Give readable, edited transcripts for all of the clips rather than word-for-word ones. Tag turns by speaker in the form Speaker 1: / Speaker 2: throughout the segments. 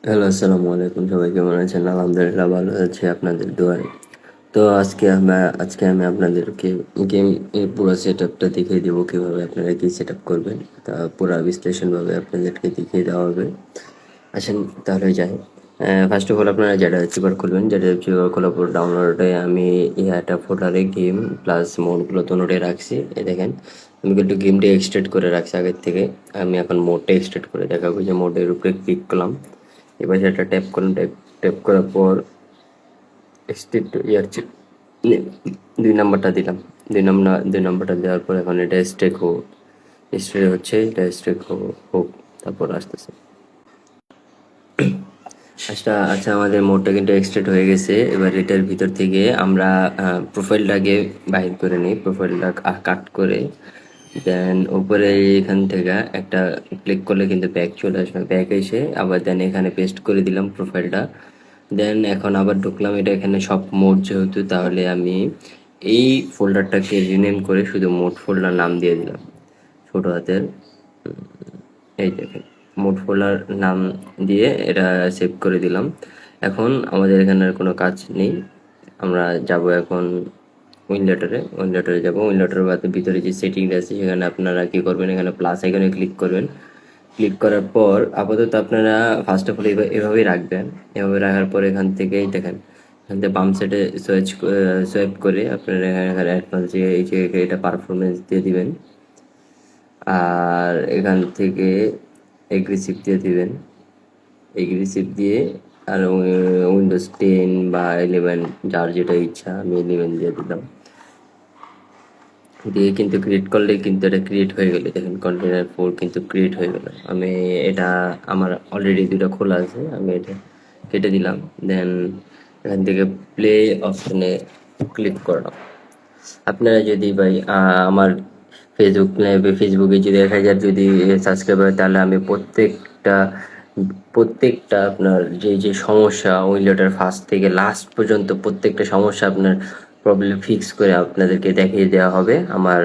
Speaker 1: Hello, আসসালামু আলাইকুম। সবাই কেমন আছেন? আলহামদুলিল্লাহ ভালো আছি আপনাদের দোয়ায়। তো আজকে আমি আপনাদেরকে গেম পুরো সেটআপটা দেখিয়ে দেবো, কিভাবে আপনারা কি সেটআপ করবেন। তা পুরা বিশ্লেষণভাবে আপনাদেরকে দেখিয়ে দেওয়া হবে। আসেন তাহলে যাই। ফার্স্ট অফ অল আপনারা যেটা চিপার খুলবেন, যেটা চিপার খোলার পর ডাউনলোডে আমি একটা ফোল্ডারে গেম প্লাস মোডগুলো নোটে রাখছি। এই দেখেন, আমি কিন্তু গেমটা এক্সট্রেক্ট করে রাখছি আগের থেকে। আমি এখন মোডটা এক্সট্রেক্ট করে দেখাবো। যে মোডের উপরে ক্লিক করলাম, এবার সেটা ট্যাপ করলাম। ট্যাপ করার পর এক্সট্রেক্ট ইয়ার 2 নাম্বারটা দিলাম। 2 নাম্বারটা দেওয়ার পর এখন এটা স্ট্রেক হোক, স্ট্রেক হচ্ছে, এটা স্ট্রেক হোক। তারপর আসতেছে। আচ্ছা, আমাদের মোডটা কিন্তু এক্সট্রেক্ট হয়ে গেছে। এবার এটার ভিতর থেকে আমরা প্রোফাইলটাকে বাহির করে নিই। প্রোফাইলটা কাট করে দেন উপরে এখান থেকে একটা ক্লিক করলে কিন্তু ব্যাক চলে আসবে। ব্যাক এসে আবার দেন এখানে পেস্ট করে দিলাম প্রোফাইলটা। দেন এখন আবার ঢুকলাম এটা এখানে সব মোড যেহেতু, তাহলে আমি এই ফোল্ডারটাকে রিনেম করে শুধু মোড ফোল্ডার নাম দিয়ে দিলাম, ছোট হাতের। এই দেখেন, মোড ফোল্ডার নাম দিয়ে এটা সেভ করে দিলাম। এখন আমাদের এখানে আর কোনো কাজ নেই। আমরা যাব এখন উইন্ডোটারে যাব। উইন্ডোটার ভিতরে যে সেটিংটা আছে সেখানে আপনারা কি করবেন, এখানে প্লাস আইকনে ক্লিক করবেন। ক্লিক করার পর আপাতত আপনারা ফার্স্ট অফ অল এভাবেই রাখবেন। এভাবে রাখার পর এখান থেকেই দেখেন, এখান থেকে বাম সাইডে সোয়াইপ করে আপনারা এখানে অ্যাডভান্স যে এই যে এটা পারফরমেন্স দিয়ে দিবেন। আর এখান থেকে এগ্রেসিভ দিয়ে দিবেন। এগ্রেসিভ দিয়ে আর উইন্ডোজ 10 বা 11, যার যেটা ইচ্ছা, আমি 11 দিয়ে দিলাম। দিয়ে কিন্তু ক্রিয়েট করলে কিন্তু এটা ক্রিয়েট হয়ে গেল। দেখেন কন্টেনার 4 কিন্তু ক্রিয়েট হয়ে গেল। আমি এটা আমার অলরেডি 2টা খোলা আছে, আমি এটা কেটে দিলাম। দেন এখান থেকে প্লে অপশনে ক্লিক করলাম। আপনারা যদি ভাই আমার ফেসবুকে যদি 1000 যদি সাবস্ক্রাইবার হয়, তাহলে আমি প্রত্যেকটা আপনার যে সমস্যা উইন্ডোটার ফার্স্ট থেকে লাস্ট পর্যন্ত প্রত্যেকটা সমস্যা আপনার প্রবলেম ফিক্স করে আপনাদেরকে দেখিয়ে দেওয়া হবে। আমার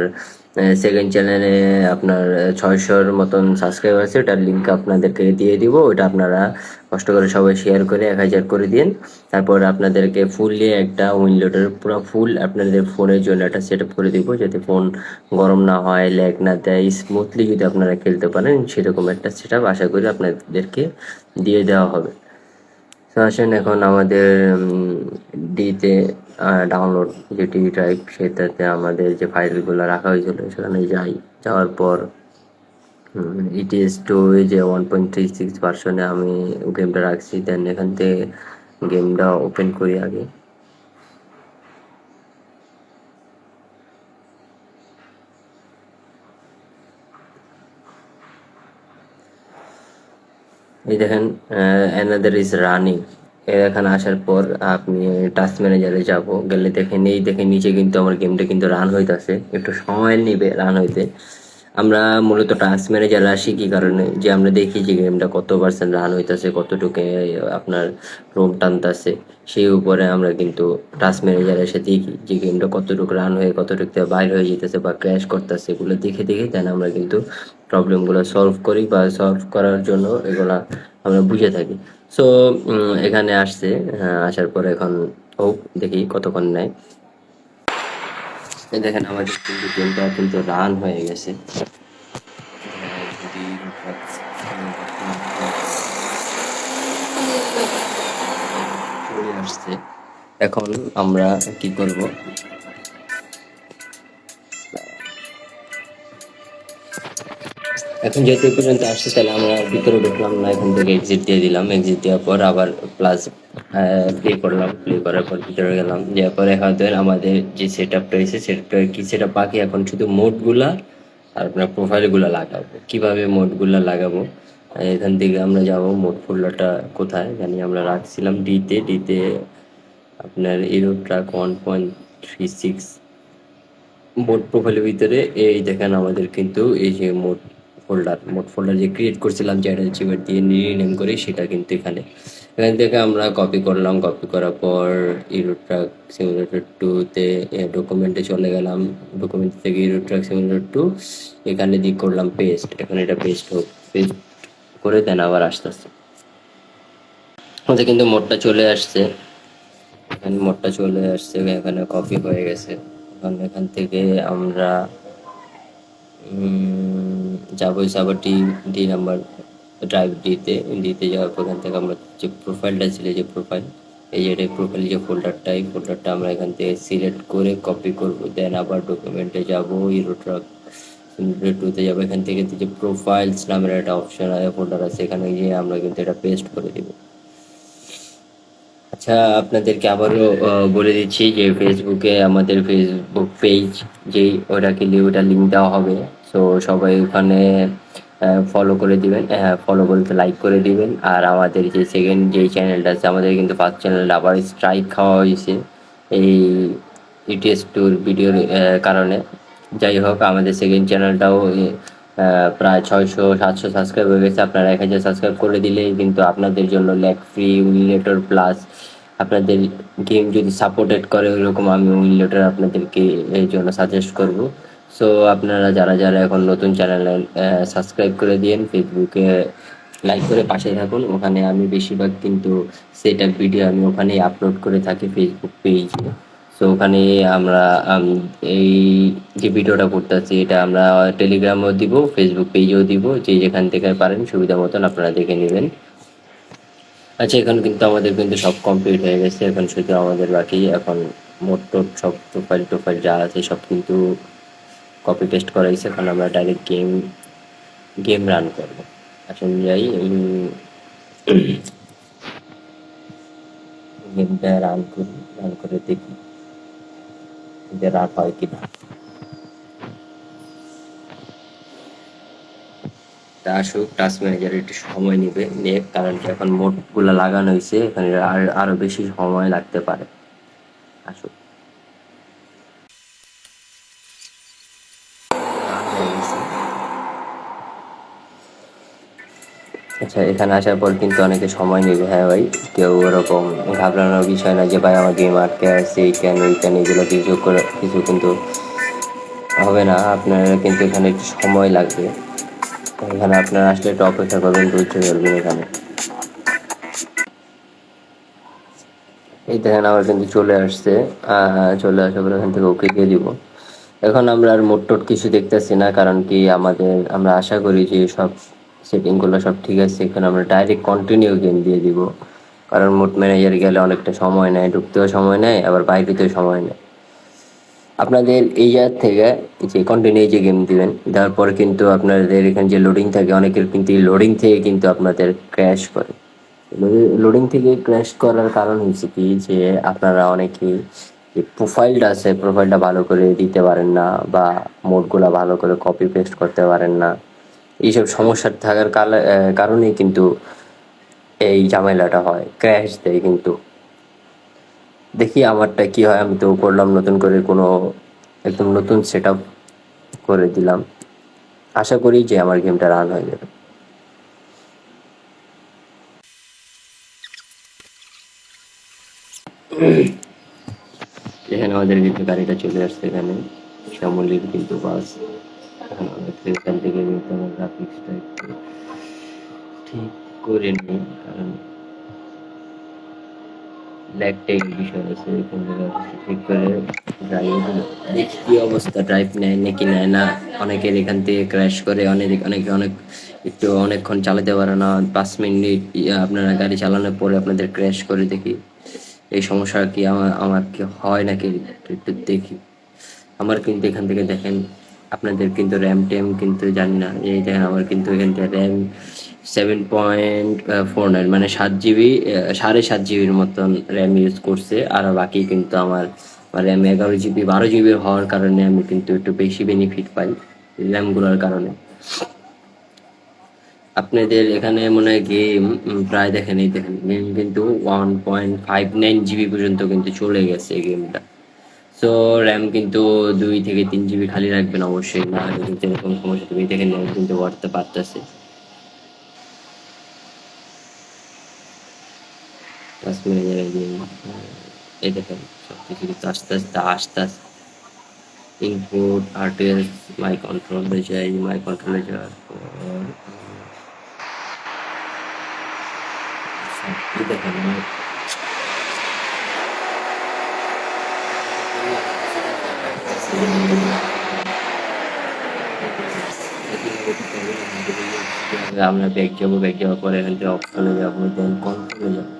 Speaker 1: সেকেন্ড চ্যানেলে আপনার 600-র মতন সাবস্ক্রাইবার আছে, ওটার লিঙ্ক আপনাদেরকে দিয়ে দিব। ওটা আপনারা কষ্ট করে সবাই শেয়ার করে 1000 করে দিন। তারপর আপনাদেরকে ফুললি একটা উইন্ডোটার পুরো ফুল আপনাদের ফোনের জন্য একটা সেট আপ করে দিব, যাতে ফোন গরম না হয়, ল্যাগ না দেয়, স্মুথলি যদি আপনারা খেলতে পারেন সেরকম একটা সেট আপ আশা করি আপনাদেরকে দিয়ে দেওয়া হবে। তো আসেন এখন আমাদের ডিতে ডাউনলোড যে ডি ড্রাইভ, সেটাতে আমাদের যে ফাইলগুলো রাখা হয়েছিল সেখানে যাওয়ার পর ETS2 যে 1.36 ভার্সনে আমি গেমটা রাখছি। দেন এখান থেকে গেমটা ওপেন করি আগে। এই দেখেন, অ্যানাদার ইজ রানিং। এখানে আসার পর আপনি টাস্ক ম্যানেজারে যাব, গেলে দেখেন নিচে কিন্তু আমার গেমটা কিন্তু রান হইতাছে। একটু সময় নিবে রান হইতে। আমরা মূলত টাস্ক ম্যানেজারে আসি কি কারণে, যে আমরা দেখি যে গেমটা কত পার্সেন্ট রান হইতাছে, কতটুকু আপনার রোম টানতাছে। সেই উপরে আমরা কিন্তু টাস্ক ম্যানেজারে এসে দেখি যে গেমটা কতটুকু রান হয়ে কতটুকু থেকে বাইর হয়ে যেতেছে বা ক্র্যাশ করতেছে। এগুলো দেখে দেন আমরা কিন্তু প্রবলেমগুলো সলভ করি, বা সলভ করার জন্য এগুলা আমরা বুঝে থাকি। সো এখানে আসছে, আসার পরে এখন দেখি কতক্ষণ নেয়। এই দেখেন আমাদের কিন্তু গেমটা কিন্তু রান হয়ে গেছে। যদি চলে আসছে, এখন আমরা কি করব, এখন যেহেতু এই পর্যন্ত আসছে তাহলে আমরা ভিতরে ঢুকলাম না, এখান থেকে এক্সিট দিয়ে দিলাম। এক্সিট দেওয়ার পর আবার প্লাস প্লে করলাম। প্লে করার পর ভিতরে গেলাম, যাওয়ার পরে হয়তো আমাদের যে সেট আপটা হয়েছে সেটা কি সেট আপ বাকি। এখন শুধু মোডগুলা আর আপনার প্রোফাইলগুলো লাগাবো। কিভাবে মোডগুলা লাগাবো, এখান থেকে আমরা যাব। মোড ফোল্ডারটা কোথায় জানি আমরা রাখছিলাম ডিতে আপনার ইউরো ট্রাক 1.36 মোড প্রোফাইলের ভিতরে। এই দেখেন আমাদের কিন্তু এই যে মোড ফোল্ডার যে ক্রিয়েট করছিলাম, যে অ্যাটাচমেন্ট দিয়ে রিনেম করে, সেটা কিন্তু এখান থেকে আমরা কপি করলাম। কপি করার পর ইউরো ট্রাক সিমুলেটর 2-তে ডকুমেন্টে চলে গেলাম। ডকুমেন্ট থেকে ইউরো ট্রাক সিমুলেটর 2 এখানে দিয়ে করলাম পেস্ট। এখন এটা পেস্ট করে দেন আবার আসতে আসতে আমাদের কিন্তু মোডটা চলে আসছে, এখানে মোডটা চলে আসছে, এখানে কপি হয়ে গেছে। এখন এখান থেকে আমরা যাবো আবার ডি নাম্বার ড্রাইভ ডিতে যাওয়ার পর এখান থেকে আমরা যে প্রোফাইলটা ছিল, যে প্রোফাইল, এই যে প্রোফাইল যে ফোল্ডারটা, এই ফোল্ডারটা আমরা এখান থেকে সিলেক্ট করে কপি করব। দেন আবার ডকুমেন্টে যাব, ইউরোট্রাক টুতে যাবো, এখান থেকে যে প্রোফাইলস নামের একটা অপশন আছে, ফোল্ডার আছে, এখানে গিয়ে আমরা কিন্তু এটা পেস্ট করে দিব। আচ্ছা, আপনাদেরকে আবারও বলে দিচ্ছি যে ফেসবুকে আমাদের ফেসবুক পেজ যেই ওটা লিঙ্ক দেওয়া হবে। সো সবাই ওখানে ফলো করে দিবেন, হ্যাঁ ফলো বলতে লাইক করে দিবেন। আর আমাদের যে সেকেন্ড যেই চ্যানেলটা আছে, আমাদের কিন্তু ফার্স্ট চ্যানেলটা আবার স্ট্রাইক খাওয়া হয়েছে এই ইটিএস টুর ভিডিওর কারণে। যাই হোক, আমাদের সেকেন্ড চ্যানেলটাও প্রায় 600-700 সাবস্ক্রাইব হয়ে গেছে। আপনারা 1000 সাবস্ক্রাইব করে দিলেই কিন্তু আপনাদের জন্য ল্যাগ ফ্রি উইলেটর প্লাস আপনাদের গেম যদি সাপোর্টেড করে ওইরকম আমি উইলেটর আপনাদেরকে এই জন্য সাজেস্ট করব। সো আপনারা যারা যারা এখন নতুন চ্যানেলে সাবস্ক্রাইব করে দিন, ফেসবুকে লাইক করে পাশে থাকুন। ওখানে আমি বেশিরভাগ কিন্তু সেট আপ ভিডিও আমি ওখানেই আপলোড করে থাকি ফেসবুক পেজে। সো ওখানে আমরা এই যে ভিডিওটা করতেছি এটা আমরা টেলিগ্রামেও দিব, ফেসবুক পেজেও দিব, যে যেখান থেকে পারেন সুবিধা মতন আপনারা দেখে নেবেন। আচ্ছা, এখন কিন্তু আমাদের কিন্তু সব কমপ্লিট হয়ে গেছে, এখন শুধু আমাদের বাকি এখন মোট টোট সব টোফাইল যা আছে সব কিন্তু কপি পেস্ট করাইছে। এখন আমরা ডাইরেক্ট গেম রান করবো। আসুন যাই, গেমটা রান করে দেখি যে রান হয় কিনা। তা আসুক, টাস্ক ম্যানেজার একটু সময় নিয়ে, কারণ কি এখন মোডগুলো লাগানো হয়েছে, এখানে আরো বেশি সময় লাগতে পারে। আসুক। আচ্ছা, এখানে আসার পর কিন্তু অনেকে সময় নেবে। হ্যাঁ ভাই, কেউ ওরকম ঘাবড়ানোর বিষয় না যে ভাই আমার গেম আটকে আসছে, এই কেন এগুলো কিছু কিন্তু হবে না। আপনারা কিন্তু এখানে একটু সময় লাগবে, এখানে আপনারা আসলে একটু অপেক্ষা করবেন, ধৈর্য ধরবেন। এখানে এই দেখেন আমার কিন্তু চলে আসছে, চলে আসার পর এখান থেকে ওকে দিয়ে দিব। এখন আমরা আর মোট টোট কিছু দেখতেছি না, কারণ কি আমরা আশা করি যে সব সেটিংগুলো সব ঠিক আছে। এখানে আমরা ডাইরেক্ট কন্টিনিউ গেম দিয়ে দিব, কারণ মোড ম্যানেজার গেলে অনেকটা সময় নেয়, ঢুকতেও সময় নেয়, আবার বাইরেতেও সময় নেয়। আপনাদের এই জায়গা থেকে যে কন্টিনিউ যে গেম দিবেন, দেওয়ার পরে কিন্তু আপনাদের এখানে যে লোডিং থাকে, অনেকের কিন্তু এই লোডিং থেকে কিন্তু আপনাদের ক্র্যাশ করে। লোডিং থেকে ক্র্যাশ করার কারণ হচ্ছে কি, যে আপনারা অনেকেই যে প্রোফাইলটা আছে, প্রোফাইলটা ভালো করে দিতে পারেন না, বা মোডগুলো ভালো করে কপি পেস্ট করতে পারেন না। এইসব সমস্যা থাকার কারণেই কিন্তু এই ঝামেলাটা হয়, ক্র্যাশ দেয় কিন্তু। দেখি আমারটা কি হয়, আমি তো করলাম নতুন করে একদম নতুন সেট আপ করে দিলাম। আশা করি যে আমার গেমটা রান হয়ে যাবে। এখানে আমাদের কিন্তু গাড়িটা চলে আসছে, এখানে শ্যামলির কিন্তু বাস। এখান থেকে কিন্তু আমার গ্রাফিক্সটা একটু ঠিক করে নিই, কারণ ল্যাগ ট্যাগ বিষয় আছে, এখান থেকে ঠিক করে ড্রাইভ দেখি কি অবস্থা, ড্রাইভ নেয় নাকি নেয় না। অনেকের এখান থেকে ক্র্যাশ করে, অনেকক্ষণ চালাতে পারে না, 5 মিনিট আপনারা গাড়ি চালানোর পরে আপনাদের ক্র্যাশ করে। দেখি এই সমস্যা কি আমার কি হয় নাকি, একটু দেখি। আমার কিন্তু এখান থেকে দেখেন, আপনাদের কিন্তু র্যাম ট্যাম কিন্তু জানি না, এই দেখেন আমার কিন্তু এখান থেকে র্যাম 7.49, মানে 7 জিবি, 7.5 জিবির মতন র্যাম ইউজ করছে। আর বাকি কিন্তু আমার র্যাম 11 জিবি 12 জিবি হওয়ার কারণে আমি কিন্তু একটু বেশি বেনিফিট পাই র্যামগুলোর কারণে। আপনাদের এখানে মনে হয় গেম প্রায় দেখেন, এই দেখেন গেম কিন্তু 1.59 জিবি পর্যন্ত কিন্তু চলে গেছে গেমটা। সো র্যাম কিন্তু 2 থেকে 3 জিবি খালি রাখবেন অবশ্যই, না হলে কিন্তু এরকম সমস্যা, তুমি দেখেন র্যাম কিন্তু বাড়তে পারতেছে। টাস্ক ম্যানেজারে গিয়ে এই দেখেন সবকিছু কিন্তু আস্তে আস্তে ইনপুট আরটিএস মাই কন্ট্রোলে যাওয়ার পর এই দেখেন আমার আমরা ব্যাক যাবো, ব্যাক যাওয়ার পরে এখান থেকে অপশনে যাবো, দেন কন্ট্রোলে যাবো।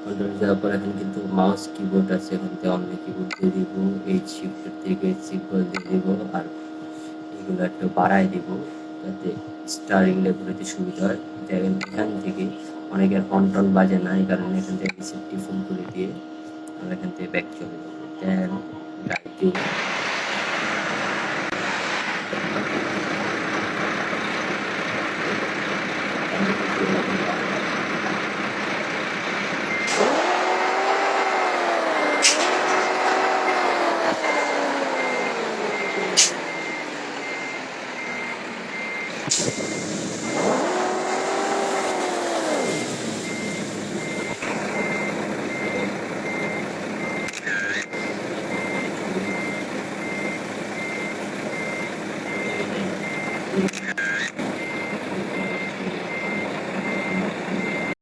Speaker 1: কন্ট্রোলে যাওয়ার পর এখন কিন্তু মাউস কিবোর্ড আছে, এখান থেকে অন্য কিবোর্ড দিয়ে দিব, এই শিফটের থেকে সিম্বল দিয়ে দিব, আর এগুলো একটু বাড়ায় দিব যাতে স্টারিং লেভেলতে সুবিধা হয়। দেখেন এখান থেকে অনেকের হর্ন বাজে না, এই কারণে এখান থেকে রিসিপ্টটি ফুল করে দিয়ে আমরা এখান থেকে ব্যাক চলে যাবো। দেন রাইট দিব,